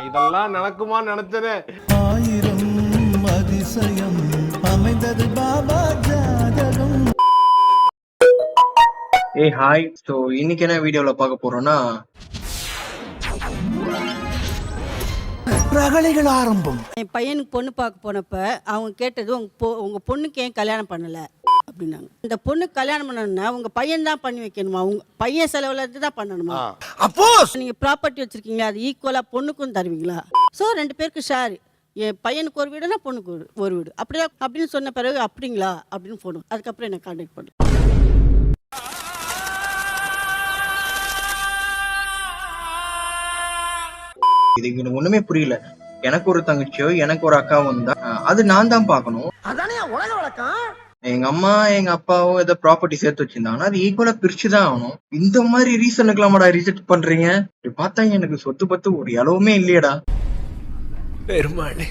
இதெல்லாம் நடக்குமா நினைச்சனே. ஆயிரம் அதிசயம் அமைந்தது பாபா ஜாதகம். ஏய் ஹாய். ஸோ இன்னைக்கு என்ன வீடியோவில் பார்க்க போறோம்னா, ரகளைகள் ஆரம்பம். என் பையனுக்கு பொண்ணு பார்க்க போனப்ப அவங்க கேட்டது உங்க பொண்ணுக்கு ஏன் கல்யாணம் பண்ணல அப்படின்னாங்க. இந்த பொண்ணுக்கு கல்யாணம் பண்ணணும்னா உங்க பையன் தான் பண்ணி வைக்கணுமா, உங்க பையன் செலவுல இருந்து தான் பண்ணணுமா? அப்போ நீங்க ப்ராப்பர்ட்டி வச்சிருக்கீங்களா, அது ஈக்குவலா பொண்ணுக்கும் தருவீங்களா? ஸோ 2 பேருக்கு ஷேர். என் பையனுக்கு ஒரு வீடுனா பொண்ணுக்கு ஒரு வீடு, அப்படியே அப்படின்னு சொன்ன பிறகு அப்படிங்களா அப்படின்னு போகணும். அதுக்கப்புறம் என்ன கான்டாக்ட் பண்ணும். இதுக்கு எனக்கு ஒண்ணுமே புரியல. எனக்கு ஒரு தங்கச்சியோ எனக்கு ஒரு அக்காவும் இருந்தா அது நான் தான் பார்க்கணும். அதானே உலக வழக்கம். எங்க அம்மா எங்க அப்பாவோ ஏதோ ப்ராப்பர்ட்டி சேர்த்து வச்சிருந்தாங்கன்னா அது ஈக்குவலா பிரிச்சுதான் ஆகணும். இந்த மாதிரி ரீசனுக்குலாமாடா ரிஜெக்ட் பண்றீங்க? இப்படி பார்த்தா எனக்கு சொத்து பத்து ஒரு அளவுமே இல்லையடா. பெருமாளே.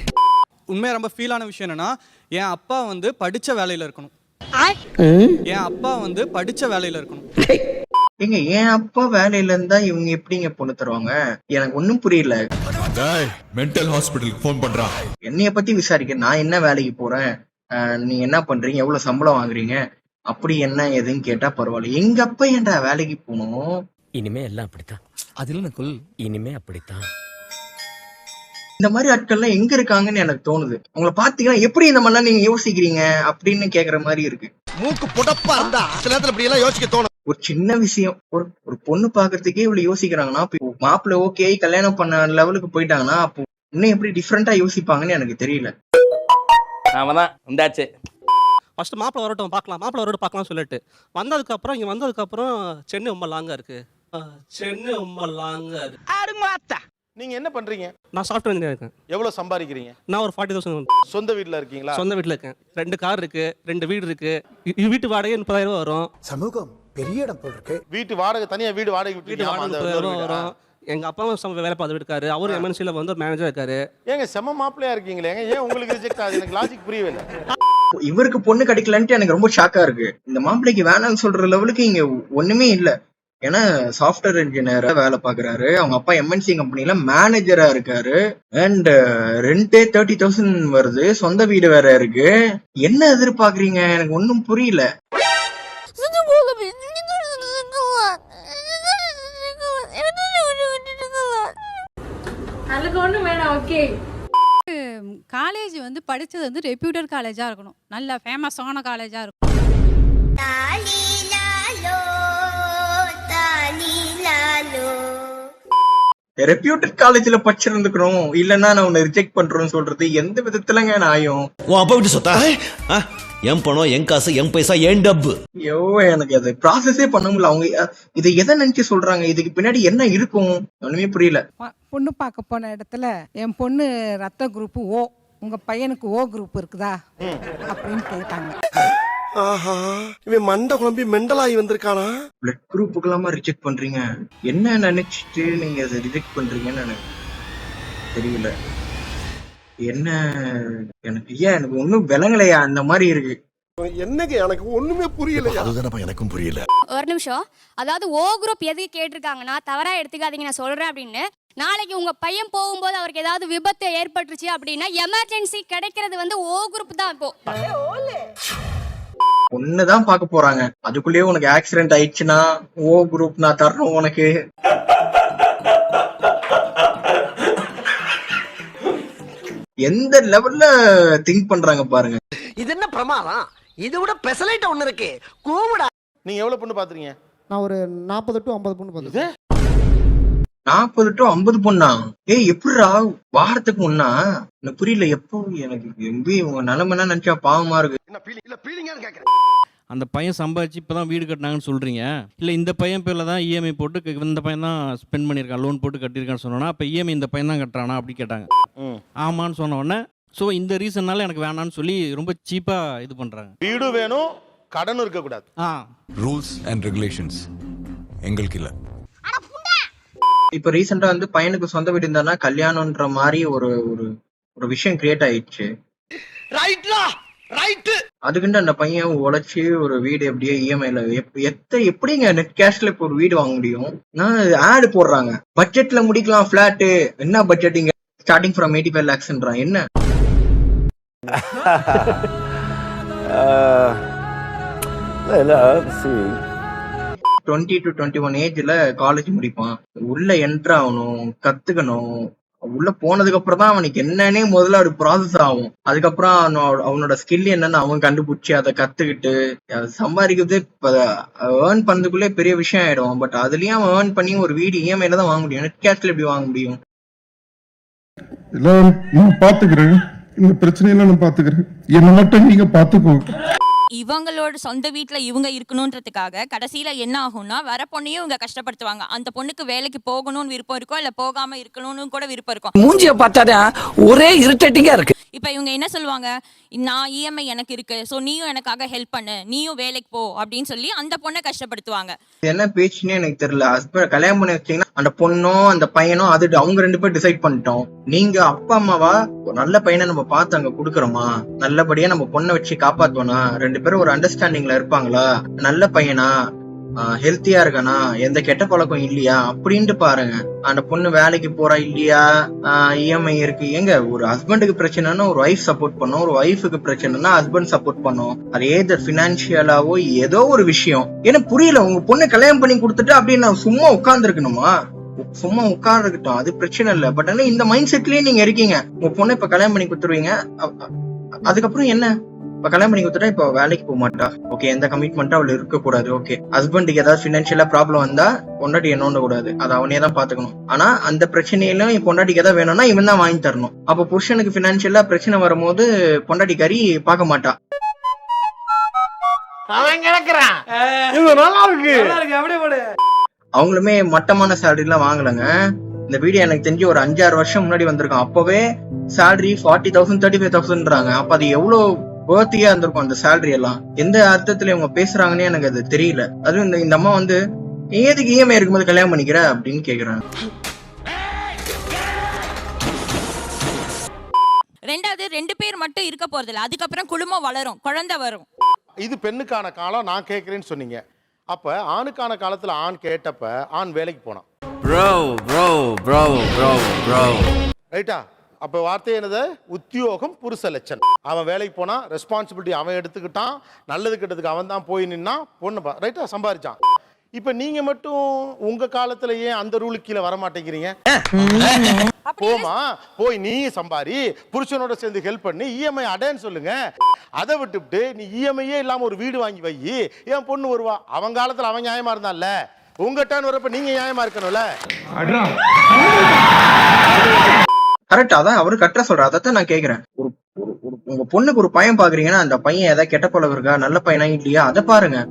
உண்மையா ரொம்ப ஃபீலான விஷயம் என்னன்னா, என் அப்பா வந்து படிச்ச வேலையில இருக்கணும். என் அப்பா வந்து படிச்ச வேலையில இருக்கணும். ஏங்க என் அப்பா வேலையில இருந்தா இவங்க எப்படிங்க பொண்ணு தருவாங்க? எனக்கு ஒன்னும் புரியல. மென்டல் ஹாஸ்பிடலுக்கு போன் பண்றான். என்னைய பத்தி விசாரிக்க நான் என்ன வேலைக்கு போறேன், நீங்க என்ன பண்றீங்க, எவ்வளவு சம்பளம் வாங்குறீங்க, அப்படி என்ன எதுன்னு கேட்டா பரவாயில்ல. எங்க அப்பா ஏன்டா வேலைக்கு போகணும்? இனிமே எல்லாம் அப்படித்தான். அதில் நக்குல் இனிமே அப்படித்தான். இந்த மாதிரி ஆட்கள்லாம் எங்க இருக்காங்கன்னு எனக்கு தோணுது. உங்களை பாத்தீங்கன்னா எப்படி இந்த மாதிரிலாம் நீங்க யோசிக்கிறீங்க அப்படின்னு கேக்குற மாதிரி இருக்கு. மூக்கு புடப்பா இருந்தா சில நேரத்துல இப்படி எல்லாம் யோசிக்க தோணும். ஒரு சின்ன விஷயம், ஒரு பொண்ணு பாக்குறதுக்கே இவ்வளவு யோசிக்கிறாங்கன்னா, மாப்பிள்ள ஓகே கல்யாணம் பண்ண லெவலுக்கு போயிட்டாங்கன்னா அப்போ இன்னும் எப்படி டிஃப்ரெண்டா யோசிப்பாங்கன்னு எனக்கு தெரியல. அவதான் வந்தாச்சு. ஃபர்ஸ்ட் மாப்பிள்ள வரட்டும் பார்க்கலாம், மாப்பிள்ள வரட்டும் பார்க்கலாம் சொல்லிட்டு வந்ததுக்கப்புறம் இங்கே வந்ததுக்கப்புறம் சென்னை ரொம்ப லாங்காக இருக்கு. சென்னை ரொம்ப லாங்காக இருக்கு. நீங்க என்ன பண்றீங்க? நான் சாஃப்ட்வேர் இன்ஜினியர் இருக்கேன். எவ்வளவு சம்பாதிக்கிறீங்க? நான் ஒரு 40,000. சொந்த வீட்டுல இருக்கீங்களா? சொந்த வீட்டில் இருக்கேன். 2 கார் இருக்கு, 2 வீடு இருக்கு. வீட்டு வாடகை 30,000 வரும். சமூகம் பெரிய இடம் போல் இருக்கு. வீட்டு வாடகை தனியா வீடு வாடகை வீட்டு வாடகை 30,000 வரும். எங்க அப்பாவும் வேலை பார்த்துட்டு இருக்காரு. அவரும் எம்என்சில வந்து ஒரு மேனேஜர் இருக்காரு. ஏங்க செம மாப்பிள்ளையா இருக்கீங்களே, ஏன் உங்களுக்கு ரிஜெக்ட் ஆகுது? எனக்கு லாஜிக் புரியவே இல்லை. இவருக்கு பொண்ணு கிடைக்கலன்ட்டு எனக்கு ரொம்ப ஷாக்கா இருக்கு. இந்த மாப்பிள்ளைக்கு வேணாம்னு சொல்ற லெவலுக்கு இங்க ஒண்ணுமே இல்ல. ஏன்னா சாஃப்ட்வேர் இன்ஜினியரா வேலை பாக்குறாரு, அவங்க அப்பா எம்என்சி கம்பெனில மேனேஜரா இருக்காரு, அண்ட் ரெண்டே 30,000 வருது, சொந்த வீடு வேற இருக்கு. என்ன எதிர்பார்க்கறீங்க? எனக்கு ஒன்னும் புரியல. காலேஜ் வந்து படிச்சது வந்து ரெப்யூட்டட் காலேஜா இருக்கணும், நல்ல ஃபேமஸான காலேஜா இருக்கும். ரெப்யூட்டட் காலேஜ்ல படிச்சிருந்துக்கணும், இல்லன்னா நான் உன்னை ரிஜெக்ட் பண்றேன்னு சொல்றது எந்த விதத்துலங்க நியாயம்? உன் அப்பா விட்டு சொத்தா? என் பணம், என் காசு, என் பைசா, என் டப்பு. ஐயோ எனக்கு அது ப்ராசஸே பண்ண முடியல. அவங்க இதை எதை நினைச்சு சொல்றாங்க? இதுக்கு பின்னாடி என்ன இருக்கும் ஒண்ணுமே புரியல. பொண்ணு பார்க்க போன இடத்துல என் பொண்ணு ரத்த குரூப் ஓ, உங்க பையனுக்கு ஓ குரூப் இருக்குதா அப்படின்னு கேட்டாங்க. ஆஹா, இவன் மண்டை குழம்பி மெண்டலாகி வந்திருக்கானா? பிளட் குரூப்புக்கெல்லாமா ரிஜெக்ட் பண்றீங்க? என்ன நினைச்சிட்டு நீங்க அதை ரிஜெக்ட் பண்றீங்கன்னு எனக்கு தெரியல. என்ன எனக்கு ஒன்னும் விளங்கலையா? அந்த மாதிரி இருக்கு. என்னங்க எனக்கு ஒண்ணுமே புரியல. அதுதானப்பா எனக்கும் புரியல. ஒரு நிமிஷம், அதாவது ஓ குரூப் எதுக்கு கேட்டிருக்காங்கன்னா தவறா எடுத்துக்காதீங்க, நான் சொல்றேன் அப்படின்னு. நாளைக்கு உங்க பையன் போகும்போது அவருக்கு ஏதாவது விபத்து ஏற்பட்டுருச்சு அப்படின்னா எமர்ஜென்சி கிடைக்கிறது வந்து ஓ குரூப் தான். இப்போ ஒண்ணுதான் பாக்க போறாங்க, அதுக்குள்ளேயே உனக்கு ஆக்சிடென்ட் ஆயிடுச்சுன்னா ஓ குரூப் நான் தர்றோம் உனக்கு. எந்த லெவல்ல திங்க் பண்றாங்க பாருங்க. இது என்ன பிரமாதம்? இதை விட பெசலைட் ஒண்ணு இருக்கு, கூவுடா. நீங்க எவ்வளவு பொண்ணு பாத்துறீங்க? நான் ஒரு 40 to 50 பொண்ணு பார்த்தேன். 40 to 50 பொண்ணா? ஏய் எப்படிடா வாரத்துக்கு முன்னா? எனக்கு புரியல. எப்போ எனக்கு எம்பி உங்க நிலைமைன்னா நினைச்சா பாவமா இருக்கு. அந்த பையன் சம்பாதிச்சு இப்பதான் வீடு கட்டினாங்கன்னு சொல்றீங்க. இல்ல இந்த பையன் பேர்ல தான் இஎம்ஐ போட்டு இந்த பையன் தான் ஸ்பெண்ட் பண்ணியிருக்கான், லோன் போட்டு கட்டியிருக்கான்னு சொன்னா அப்ப இஎம்ஐ இந்த பையன் தான் கட்டுறானா அப்படி கேட்டாங்க. ஆமான்னு சொன்ன உடனே ஸோ இந்த ரீசன்னால எனக்கு வேணான்னு சொல்லி ரொம்ப சீப்பா இது பண்றாங்க. வீடு வேணும், கடனும் இருக்க கூடாது. ரூல்ஸ் அண்ட் ரெகுலேஷன்ஸ் எங்களுக்கு இல்ல. இப்ப ரீசெண்டா வந்து பையனுக்கு சொந்த வீடு இருந்தானா கல்யாணம்ன்ற மாதிரி ஒரு விஷயம் கிரியேட் ஆயிடுச்சு. ரைட்லா அதுக்குண்டு அந்த பையன் உழைச்சி ஒரு வீடு எப்படியோ இஎம்ஐல எப்படிங்க நெட் கேஷ்ல இப்போ ஒரு வீடு வாங்க முடியும்? நான் ஆடு போடுறாங்க, பட்ஜெட்ல முடிக்கலாம் பிளாட். என்ன பட்ஜெட் இங்க ஸ்டார்டிங் ஃப்ரம் 85 lakhsன்றான். என்ன 20 to 21 ஏஜ்ல காலேஜ் முடிப்பான். உள்ள என்டர் ஆகணும், கத்துக்கணும். உள்ள போனதுக்கு அப்புறம் தான் அவனுக்கு என்னன்னே முதல்ல ஒரு ப்ராசஸ் ஆகும். அதுக்கப்புறம் அவனோட ஸ்கில் என்னன்னு அவன் கண்டுபிடிச்சி அதை கத்துக்கிட்டு சம்பாதிக்கிறது ஏர்ன் பண்ணதுக்குள்ளே பெரிய விஷயம் ஆயிடும். பட் அதுலயும் அவன் ஏர்ன் பண்ணி ஒரு வீடு இஎம்ஐல தான் வாங்க முடியும். நெட் கேஷ்ல எப்படி வாங்க முடியும்? எல்லாரும் நான் பாத்துக்கிறேன், இந்த பிரச்சனையெல்லாம் நான் பாத்துக்கிறேன், என்ன மட்டும் நீங்க பாத்துக்கோங்க. இவங்களோட சொந்த வீட்டுல இவங்க இருக்கணும்ன்றதுக்காக கடைசியில என்ன ஆகும்னா வர பொண்ணையும் இவங்க கஷ்டப்படுத்துவாங்க. அந்த பொண்ணுக்கு வேலைக்கு போகணும்னு விருப்பம் இருக்கும், இல்ல போகாம இருக்கணும்னு கூட விருப்பம் இருக்கும். மூஞ்சிய பார்த்தாதான் ஒரே இரிட்டேட்டிங்கா இருக்கு. இப்ப இவங்க என்ன சொல்லுவாங்க, நான் இஎம்ஐ எனக்கு இருக்கு, சோ நீயும் எனக்காக ஹெல்ப் பண்ணு, நீயும் வேலைக்கு போ அப்படின்னு சொல்லி அந்த பொண்ணை கஷ்டப்படுத்துவாங்க. என்ன பேச்சுன்னே எனக்கு தெரியல. ஹஸ்பண்ட் கல்யாணம் பண்ணி வச்சீங்கன்னா அந்த பொண்ணும் அந்த பையனும் அது அவங்க 2 பேரும் டிசைட் பண்ணிட்டோம். நீங்க அப்பா அம்மாவா நல்ல பையனை நம்ம பார்த்து அங்க குடுக்கறோமா, நல்லபடியா நம்ம பொண்ணை வச்சு காப்பாத்தோனா, 2 பேரும் ஒரு அண்டர்ஸ்டாண்டிங்ல இருப்பாங்களா, நல்ல பையனா, ஹெல்த்தியா இருக்கானா, எந்த கெட்ட பழக்கம் இல்லையா அப்படின்ட்டு பாருங்க. அந்த பொண்ணு வேலைக்கு போறா இல்லையா, இஎம்ஐ இருக்கு. எங்க ஒரு ஹஸ்பண்டுக்கு பிரச்சனைனா ஒரு ஒய்ஃப் சப்போர்ட் பண்ணும், ஒரு ஒய்ஃபுக்கு பிரச்சனைனா ஹஸ்பண்ட் சப்போர்ட் பண்ணும். அது ஏதோ பினான்சியலாவோ ஏதோ ஒரு விஷயம். ஏன்னா புரியல, உங்க பொண்ணு கல்யாணம் பண்ணி கொடுத்துட்டு அப்படின்னு நான் சும்மா உட்கார்ந்து இருக்கணுமா? சும்மா உட்கார்ந்துக்கிட்டோம், அது பிரச்சனை இல்ல. பட் ஆனா இந்த மைண்ட் செட்லயே நீங்க இருக்கீங்க. உங்க பொண்ணை இப்ப கல்யாணம் பண்ணி கொடுத்துருவீங்க, அதுக்கப்புறம் என்ன? இப்ப கல்யாணம் பண்ணி கொடுத்துட்டா இப்ப வேலைக்கு போக மாட்டா, ஓகே, எந்த கமிட்மெண்ட்டும் அவள் இருக்க கூடாது. ஓகே, ஹஸ்பண்டுக்கு ஏதாவது பினான்சியலா ப்ராப்ளம் வந்தா பொண்டாட்டி என்ன கூடாது, அதை அவனே தான் பாத்துக்கணும். ஆனா அந்த பிரச்சனையிலும் என் பொண்டாட்டிக்கு ஏதாவது வேணும்னா இவன் தான் வாங்கி தரணும். அப்ப புருஷனுக்கு பினான்சியலா பிரச்சனை வரும்போது பொண்டாட்டி கறி பார்க்க மாட்டா. அவன் கிடக்குறான், இது நல்லா இருக்கு. அவங்களுமே மட்டமான சேலரி எல்லாம் வாங்கலங்க. இந்த வீடியோ எனக்கு தெரிஞ்சு ஒரு 5-6 வருஷம் முன்னாடி வந்திருக்கும். அப்பவே சேலரி 40,000 35,000ன்றாங்க. அப்ப அது எவ்வளவு பேர்த்தியா இருந்திருக்கும் அந்த சேலரி எல்லாம். எந்த அர்த்தத்துல இவங்க பேசுறாங்கன்னு எனக்கு அது தெரியல. அதுவும் இந்த அம்மா வந்து ஏதுக்கு இஎம்ஐ இருக்கும்போது கல்யாணம் பண்ணிக்கிற அப்படின்னு கேக்குறாங்க. ரெண்டாவது 2 பேர் மட்டும் இருக்க போறதில்ல, அதுக்கப்புறம் குடும்பம் வளரும், குழந்தை வரும். இது பெண்ணுக்கான காலம் நான் கேட்கறேன்னு சொன்னீங்க. அப்ப ஆணுக்கான காலத்துல ஆண் கேட்டப்ப ஆண் வேலைக்கு போனான். ரைட்டா? அப்ப வார்த்தை என்னது? உத்தியோகம் புருஷ லட்சணம். அவன் வேலைக்கு போனா ரெஸ்பான்சிபிலிட்டி அவன் எடுத்துக்கிட்டான், நல்லது கெட்டதுக்கு அவன் தான் போய் நின்னா, பொண்ணு ரைட்டா சம்பாதிச்சான். இப்ப நீங்க மட்டும் உங்க காலத்துல ஏன் அந்த ரூலுக்கு கீழே வர மாட்டேங்கிறீங்க? போமா, போய் நீ சம்பாரி, புருஷனோட சேர்ந்து ஹெல்ப் பண்ணி இஎம்ஐ அடைன்னு சொல்லுங்க. அதை விட்டுவிட்டு நீ இஎம்ஐயே இல்லாம ஒரு வீடு வாங்கி வை, என் பொண்ணு வருவா. அவன் காலத்துல அவன் நியாயமா இருந்தான்ல, உங்க டர்ன் வரப்ப நீங்க நியாயமா இருக்கணும்ல. கரெக்ட், அதான் அவரு கரெக்டா சொல்ற. அதான் நான் கேக்குறேன். உங்க பொண்ணுக்கு ஒரு பையன் பாக்குறீங்கன்னா அந்த பையன் ஏதாவது கெட்ட பழக்கம் இருக்கா, நல்ல பையனா இல்லையா, அதை பாருங்க.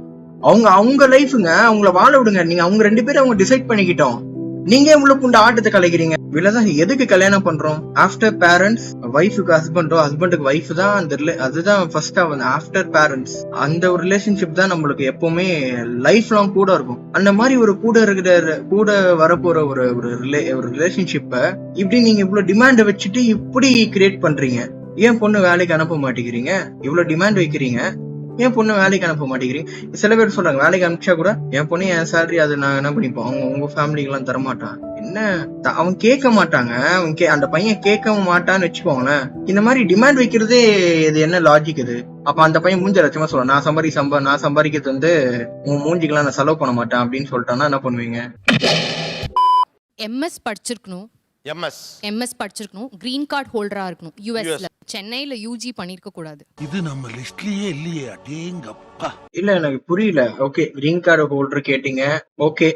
அவங்க லைஃபுங்க, அவங்கள வாழ விடுங்க. நீங்க அவங்க 2 பேரும் அவங்க டிசைட் பண்ணிக்கிட்டோம். நீங்க உள்ள புண்ட ஆட்டத்தை கலைக்கிறீங்க. இவ்வளவுதான். எதுக்கு கல்யாணம் பண்றோம்? ஆஃப்டர் பேரண்ட்ஸ், வைஃபுக்கு ஹஸ்பண்டோ, ஹஸ்பண்டுக்கு வைஃப் தான் அந்த அதுதான் ஃபர்ஸ்டா வந்து ஆஃப்டர் பேரண்ட்ஸ். அந்த ஒரு ரிலேஷன்ஷிப் தான் நம்மளுக்கு எப்பவுமே லைஃப் லாங் கூட இருக்கும். அந்த மாதிரி ஒரு கூட வரப்போற ஒரு ரிலேஷன்ஷிப்ப இப்படி நீங்க இவ்வளவு டிமாண்ட் வச்சுட்டு இப்படி கிரியேட் பண்றீங்க. ஏன் பொண்ணு வேலைக்கு அனுப்ப மாட்டேங்கிறீங்க? இவ்வளவு டிமாண்ட் வைக்கிறீங்க, ஏன் பொண்ணு வேலைக்கு அனுப்ப மாட்டேங்கிறீங்க? சில பேர் சொல்றாங்க வேலைக்கு அனுப்பிச்சா கூட என் பொண்ணு என் சேலரி அது நான் என்ன பண்ணிப்போம், உங்க ஃபேமிலிக்கு எல்லாம் தரமாட்டான். என்ன அவன் கேட்க மாட்டாங்க, அந்த பையன் கேட்க மாட்டான்னு வச்சுக்கோங்களேன். இந்த மாதிரி டிமாண்ட் வைக்கிறதே இது என்ன லாஜிக் இது? அப்ப அந்த பையன் மூஞ்ச லட்சமா சொல்ல, நான் சம்பாதிக்கிறது வந்து உன் மூஞ்சிக்கெல்லாம் நான் செலவு பண்ண மாட்டேன் அப்படின்னு சொல்லிட்டான்னா என்ன பண்ணுவீங்க? எம்எஸ் படிச்சிருக்கணும், எம்எஸ் படிச்சிருக்கணும், கிரீன் கார்டு ஹோல்டரா இருக்கணும், யுஎஸ்ல. சென்னையில யூஜி பண்ணிருக்க கூடாது. இது நம்ம லிஸ்ட்லயே இல்லையே. அடேங்கப்பா. இல்ல எனக்கு புரியல. ஓகே, கிரீன் கார்டு ஹோல்டர் கேட்டீங்க, ஓகே,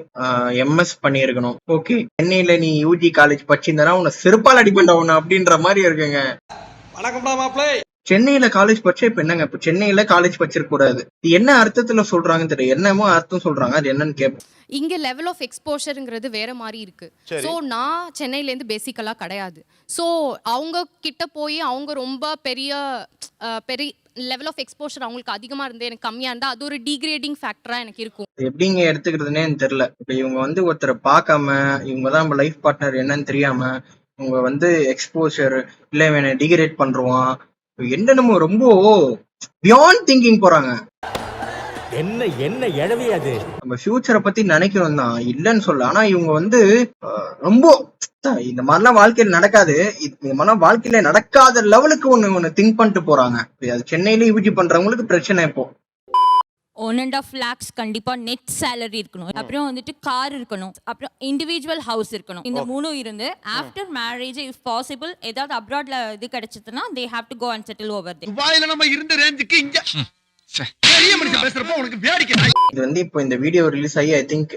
எம்எஸ் பண்ணிருக்கணும், ஓகே. சென்னையில நீ யூஜி காலேஜ் படிச்சிருந்தா உன்னை செருப்பால் அடிப்பண்டா உன்ன அப்படின்ற மாதிரி இருக்குங்க. சென்னையில காலேஜ் படிச்சா இப்ப என்னங்க? இப்ப சென்னையில காலேஜ் படிச்சிருக்க கூடாது, என்ன அர்த்தத்துல சொல்றாங்கன்னு தெரியும். என்னமோ அர்த்தம் சொல்றாங்க, அது என்னன்னு கேட்பேன். இங்க லெவல் ஆஃப் எக்ஸ்போஷர்ங்கிறது வேற மாதிரி இருக்கு. சோ நான் சென்னையில இருந்து பேசிக்கலா கிடையாது. சோ அவங்க கிட்ட போய் அவங்க ரொம்ப பெரிய லெவல் ஆஃப் எக்ஸ்போஷர் அவங்களுக்கு அதிகமா இருந்து எனக்கு கம்மியா இருந்தா அது ஒரு டிகிரேடிங் ஃபேக்டரா எனக்கு இருக்கும். எப்படிங்க எடுத்துக்கிறதுனே தெரியல. இப்ப இவங்க வந்து ஒருத்தரை பார்க்காம, இவங்கதான் நம்ம லைஃப் பார்ட்னர் என்னன்னு தெரியாம, இவங்க வந்து எக்ஸ்போஷர் இல்ல இவனை டிகிரேட் பண்றான், என்னென்னமோ ரொம்ப பியாண்ட் திங்கிங் போறாங்க. என்ன என்ன எழவி அது? நம்ம ஃபியூச்சரை பத்தி நினைக்கிறோம் தான், இல்லைன்னு சொல்ல. ஆனா இவங்க வந்து ரொம்ப இந்த மாதிரிலாம் வாழ்க்கையில நடக்காது, இந்த மாதிரிலாம் வாழ்க்கையில நடக்காத லெவலுக்கு ஒண்ணு திங்க் பண்ணிட்டு போறாங்க. அது சென்னையில யூஜி பண்றவங்களுக்கு பிரச்சனை. இப்போ 1.5 lakhs கண்டிப்பா நெட் சேலரி இருக்கணும். அப்புறம் வந்துட்டு கார் இருக்கணும். அப்புறம் இண்டிவிஜுவல் ஹவுஸ் இருக்கணும். இந்த மூணும் இருந்து ஆஃப்டர் மேரேஜ் இஃப் பாசிபிள் ஏதாவது அப்ராட்ல இது கிடைச்சதுன்னா they have to go and settle over there. துபாயில நம்ம இருந்த ரேஞ்சுக்கு இங்க பெரிய மனுஷன் பேசுறப்ப உனக்கு வேடிக்கை. இது வந்து இப்போ இந்த வீடியோ ரிலீஸ் ஆகி ஐ திங்க்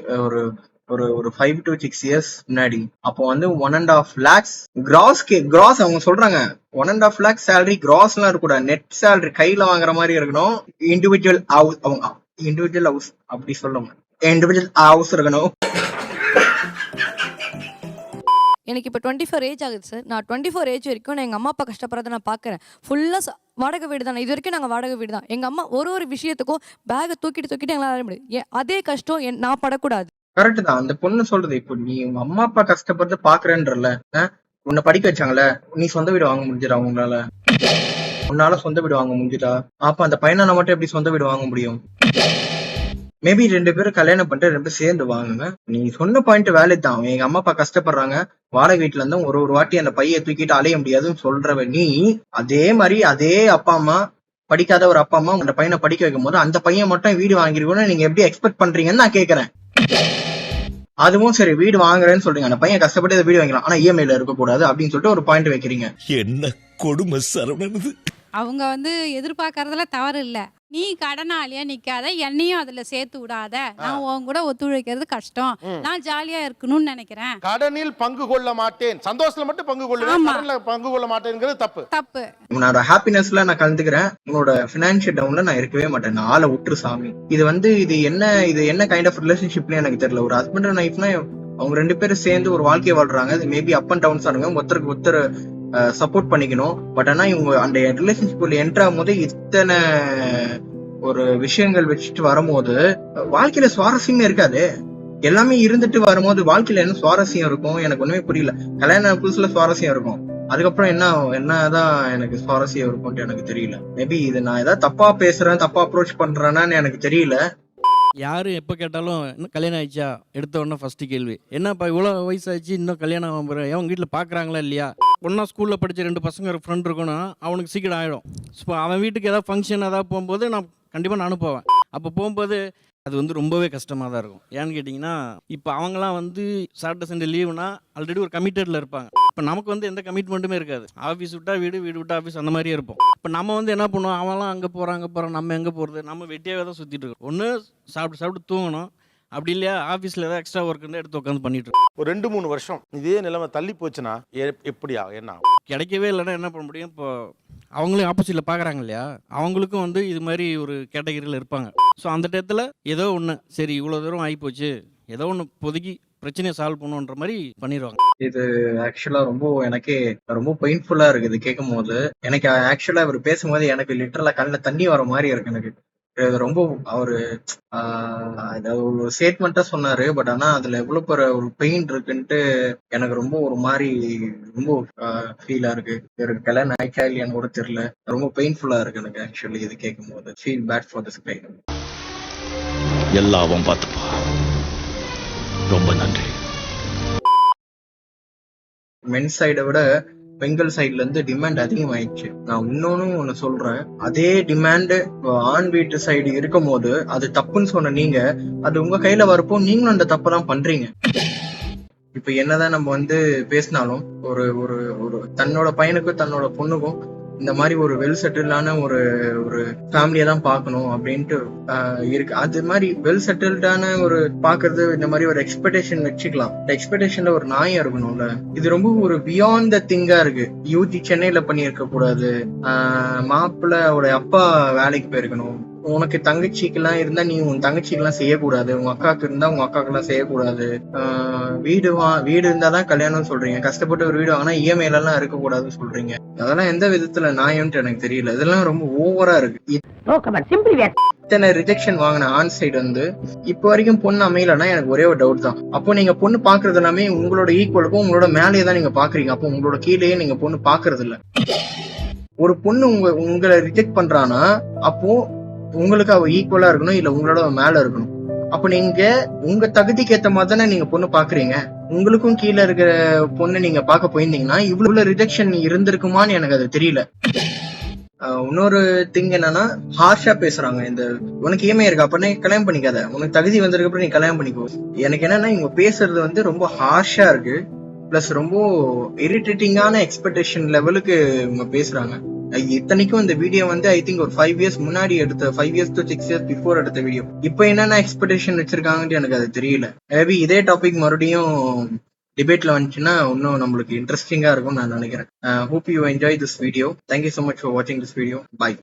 ஒரு 5 to 6 years முன்னாடி. அப்போ வந்து 1.5 lakhs கிராஸ் அவங்க சொல்றாங்க. 1.5 lakhs சேலரி கிராஸ்லாம் இருக்கக்கூடாது, நெட் சேலரி கையில வாங்குற மாதிரி இருக்கணும். இண்டிவிஜுவல் ஹவுஸ், அவங்க இண்டிவிஜுவல் ஹவுஸ் அப்படி சொல்லுவாங்க, இண்டிவிஜுவல் ஹவுஸ் இருக்கணும். எனக்கு இப்போ 24 ஏஜ் ஆகுது சார். நான் 24 ஏஜ் வரைக்கும் நான் எங்கள் அம்மா அப்பா கஷ்டப்படுறதை நான் பார்க்குறேன். ஃபுல்லாக வாடகை வீடு தான். இது வரைக்கும் நாங்கள் வாடகை வீடு தான். எங்கள் அம்மா ஒரு விஷயத்துக்கும் பேகை தூக்கிட்டு எங்களால் முடியும். அதே கஷ்டம் நான் படக்கூடாது. கரெக்ட் தான் அந்த பொண்ணு சொல்றது. இப்போ நீ உங்க அம்மா அப்பா கஷ்டப்பட்டு பாக்குறேன்றல, உன்னை படிக்க வச்சாங்கல்ல, நீ சொந்த வீடு வாங்க முடிஞ்சிடா? உன்னால சொந்த வீடு வாங்க முடிஞ்சிட்டா? அப்ப அந்த பையனால மட்டும் எப்படி சொந்த வீடு வாங்க முடியும்? மேபி 2 பேரும் கல்யாணம் பண்ணிட்டு 2 பேரும் சேர்ந்து வாங்குங்க. நீ சொன்ன பாயிண்ட் வேலிட் தான். எங்க அம்மா அப்பா கஷ்டப்படுறாங்க, வாடகை வீட்டுல இருந்தா ஒரு வாட்டி அந்த பையை தூக்கிட்டு அலைய முடியாதுன்னு சொல்றவ நீ, அதே மாதிரி அதே அப்பா அம்மா படிக்காத ஒரு அப்பா அம்மா அந்த பையனை படிக்க வைக்கும் போது அந்த பையன் மட்டும் வீடு வாங்கிருக்கணும்னு நீங்க எப்படி எக்ஸ்பெக்ட் பண்றீங்கன்னு நான் கேக்குறேன். அதுவும் சரி, வீடு வாங்குறேன்னு சொல்றீங்க, அந்த பையன் கஷ்டப்பட்டு வீடு வாங்கலாம், ஆனா இஎம்ஐல இருக்கக்கூடாது அப்படின்னு சொல்லிட்டு ஒரு பாயிண்ட் வைக்கிறீங்க. என்ன கொடுமை சரவணனது. அவங்க வந்து எதிர்பார்க்கறதுல தவறு இல்லை. நீ கடனாளியா நிக்காத, என்னையும் அதுல சேர்த்து விடாத. நான் உன் கூட ஒத்துழைக்கிறது கஷ்டம், நான் ஜாலியா இருக்கணும்னு நினைக்கிறேன். கடனில் பங்கு கொள்ள மாட்டேன், சந்தோஷத்துல மட்டும் பங்கு கொள்ளுவேன், கடன்ல பங்கு கொள்ள மாட்டேங்கிறது தப்பு. உன்னோட ஹாப்பினஸ்ல நான் கலந்துக்கிறேன், உன்னோட பினான்சியல் டவுன்ல நான் இருக்கவே மாட்டேன். நான் ஆளை விட்டுரு சாமி. இது என்ன கைண்ட் ஆஃப் ரிலேஷன்ஷிப்னு எனக்கு தெரியல. ஒரு ஹஸ்பண்ட் அண்ட் ஒய்ஃப்னா அவங்க 2 பேரும் சேர்ந்து ஒரு வாழ்க்கையை வாழ்றாங்க. அது மேபி அப் அண்ட் டவுன்ஸ் ஆனுங்க, ஒருத்தருக்கு ஒருத்தர் சப்போர்ட் பண்ணிக்கணும். பட் ஆனா இவங்க அந்த ரிலேஷன்ஷிப்ல என்டர் ஆகும்போது இத்தனை ஒரு விஷயங்கள் வச்சுட்டு வரும்போது வாழ்க்கையில சுவாரஸ்யமே இருக்காது. எல்லாமே இருந்துட்டு வரும்போது வாழ்க்கையில என்ன சுவாரஸ்யம் இருக்கும் எனக்கு ஒண்ணுமே புரியல. கல்யாண புதுசுல சுவாரஸ்யம் இருக்கும், அதுக்கப்புறம் என்னதான் எனக்கு சுவாரஸ்யம் இருக்கும்னு எனக்கு தெரியல. மேபி இது நான் ஏதாவது தப்பா பேசுறேன், தப்பா அப்ரோச் பண்றேன்னு எனக்கு தெரியல. யார் எப்போ கேட்டாலும் இன்னும் கல்யாணம் ஆயிடுச்சா எடுத்த உடனே ஃபஸ்ட்டு கேள்வி, என்னப்பா இவ்வளோ வயசாச்சு இன்னும் கல்யாணம் ஆகும் போகிறேன், அவங்க வீட்டில் பார்க்குறாங்களா இல்லையா? ஒன்றா ஸ்கூலில் படித்த 2 பசங்க ஒரு ஃப்ரெண்ட் இருக்கணும், அவனுக்கு சீக்கிரம் ஆகிடும். ஸோ அவன் வீட்டுக்கு ஏதாவது ஃபங்க்ஷன் ஏதாவது போகும்போது நான் கண்டிப்பாக நானும் போவேன். அப்போ போகும்போது அது வந்து ரொம்பவே கஷ்டமாக தான் இருக்கும். ஏன்னு கேட்டிங்கன்னா, இப்போ அவங்களாம் வந்து சாட்டர்டே சண்டே லீவுனா ஆல்ரெடி ஒரு கமிட்டடில் இருப்பாங்க. இப்போ நமக்கு வந்து எந்த கமிட்மெண்ட்டுமே இருக்காது. ஆஃபீஸ் விட்டா வீடு, வீடு விட்டா ஆஃபீஸ், அந்த மாதிரியே இருப்போம். இப்போ நம்ம வந்து என்ன பண்ணுவோம், அவன்லாம் அங்கே போகிறான், நம்ம எங்கே போகிறது, நம்ம வெட்டியாகவே தான் சுற்றிட்டு இருக்கோம். ஒன்று சாப்பிட்டு தூங்கணும், அப்படி இல்லையா ஆஃபீஸில் ஏதாவது எக்ஸ்ட்ரா ஒர்க் இருந்தால் எடுத்து உட்காந்து பண்ணிட்டு இருக்கோம். ஒரு 2-3 வருஷம் இதே நிலைமை தள்ளி போச்சுன்னா எப்படியா என்ன கிடைக்கவே இல்லைன்னா என்ன பண்ண முடியும்? இப்போ அவங்களும் ஆப்போசிட்டில் பார்க்குறாங்க இல்லையா, அவங்களுக்கும் வந்து இது மாதிரி ஒரு கேட்டகரியில் இருப்பாங்க. ஸோ அந்த டயத்தில் ஏதோ ஒன்று, சரி இவ்வளோ தூரம் ஆகிப்போச்சு, ஏதோ ஒன்று பொதுக்கி பிரச்சனையை சால்வ் பண்ணுன்ற மாதிரி பண்ணிடுவாங்க. இது ஆக்சுவலா எனக்கே ரொம்ப பெயின்ஃபுல்லா இருக்கு இது கேட்கும் போது. எனக்கு ஆக்சுவலா இவர் பேசும்போது எனக்கு லிட்டரலா கண்ணில் தண்ணி வர மாதிரி இருக்கு. எனக்கு ரொம்ப அவரு ஒரு ஸ்டேட்மெண்ட்டா சொன்னாரு. பட் ஆனா அதுல எவ்வளவு பெரிய ஒரு பெயின் இருக்குன்ட்டு எனக்கு ரொம்ப ஒரு மாதிரி ரொம்ப ஃபீலா இருக்கு. இவருக்கு கல்யாணம் ஆயிட்டா இல்லையான்னு கூட தெரியல. ரொம்ப பெயின்ஃபுல்லா இருக்கு எனக்கு ஆக்சுவலி இது கேட்கும் போது. Feel bad for this pain. எல்லாவும் பார்த்துப்பா, ரொம்ப நன்றி. மென் சைடை விட பெண்கள் சைட்ல இருந்து டிமாண்ட் அதிகமாயிடுச்சு. நான் இன்னொன்னு சொல்றேன், அதே டிமாண்ட் ஆண் வீட்டு சைடு இருக்கும் போது அது தப்புன்னு சொன்ன நீங்க, அது உங்க கையில வரப்போ நீங்களும் அந்த தப்பெல்லாம் பண்றீங்க. இப்ப என்னதான் நம்ம வந்து பேசினாலும் ஒரு ஒரு ஒரு தன்னோட பையனுக்கும் தன்னோட பொண்ணுக்கும் இந்த மாதிரி ஒரு வெல் செட்டில்டான ஒரு ஃபேமிலியை தான் பார்க்கணும் அப்படின்ட்டு இருக்கு. அது மாதிரி வெல் செட்டில்டான ஒரு பாக்குறது, இந்த மாதிரி ஒரு எக்ஸ்பெக்டேஷன் வச்சுக்கலாம். இந்த எக்ஸ்பெக்டேஷன்ல ஒரு நியாயம் இருக்கணும்ல. இது ரொம்ப ஒரு பியாண்ட் த திங்கா இருக்கு. யூஜி சென்னையில பண்ணியிருக்க கூடாது, மாப்பிள்ளையோட அப்பா வேலைக்கு போயிருக்கணும், உனக்கு தங்கச்சிக்கெல்லாம் இருந்தா நீ உன் தங்கச்சிக்கெல்லாம் செய்யக்கூடாது, உங்க அக்காவுக்கு இருந்தா உங்க அக்காக்கெல்லாம் செய்யக்கூடாது, வீடு இருந்தாதான் கல்யாணம் சொல்றீங்க, கஷ்டப்பட்டு ஒரு வீடு வாங்கினா இஎம்ஐல எல்லாம் இருக்கக்கூடாதுன்னு சொல்றீங்க. அதெல்லாம் எந்த விதத்துல நியாயம்னு எனக்கு தெரியல. இதெல்லாம் ரொம்ப ஓவரா இருக்கு. இத்தனை ரிஜெக்ஷன் வாங்கின ஆன் சைடு வந்து இப்ப வரைக்கும் பொண்ணு அமையலன்னா எனக்கு ஒரே ஒரு டவுட் தான். அப்போ நீங்க பொண்ணு பாக்குறது எல்லாமே உங்களோட ஈக்குவலுக்கும் உங்களோட மேலேயே தான் நீங்க பாக்குறீங்க. அப்போ உங்களோட கீழேயே நீங்க பொண்ணு பாக்குறது இல்ல. ஒரு பொண்ணு உங்களை ரிஜெக்ட் பண்றானா, அப்போ உங்களுக்கு அவ ஈக்குவலா இருக்கணும், இல்ல உங்களோட அவ மேல இருக்கணும். அப்ப நீங்க உங்க தகுதிக்கு ஏத்த மாதிரி தானே நீங்க பொண்ணு பாக்குறீங்க. உங்களுக்கும் கீழே இருக்கிற பொண்ணு நீங்க பார்க்க போயிருந்தீங்கன்னா இவ்வளவு ரிஜெக்ஷன் இருந்திருக்குமான்னு எனக்கு அது தெரியல. இன்னொரு திங் என்னன்னா, ஹார்ஷா பேசுறாங்க. இந்த உனக்கு இஎம்ஐ இருக்கு அப்ப கல்யாணம் பண்ணிக்காத, உனக்கு தகுதி வந்ததுக்கு அப்புறம் நீ கல்யாணம் பண்ணிக்கோ. எனக்கு என்னன்னா இவங்க பேசுறது வந்து ரொம்ப ஹார்ஷா இருக்கு. பிளஸ் ரொம்ப இரிட்டேட்டிங்கான எக்ஸ்பெக்டேஷன் லெவலுக்கு இவங்க பேசுறாங்க. இத்தனைக்கும் இந்த வீடியோ வந்து ஐ திங்க் ஒரு 5 years முன்னாடி எடுத்த, 5 years to 6 years பிஃபோர் எடுத்த வீடியோ. இப்போ என்னென்ன எக்ஸ்பெக்டேஷன் வச்சிருக்காங்கன்னு எனக்கு அது தெரியல. மேபி இதே டாபிக் மறுபடியும் டிபேட்ல வந்துச்சுன்னா இன்னும் நம்மளுக்கு இன்ட்ரெஸ்டிங்கா இருக்கும்னு நான் நினைக்கிறேன். Hope you enjoy this video. Thank you so much for watching this video. Bye.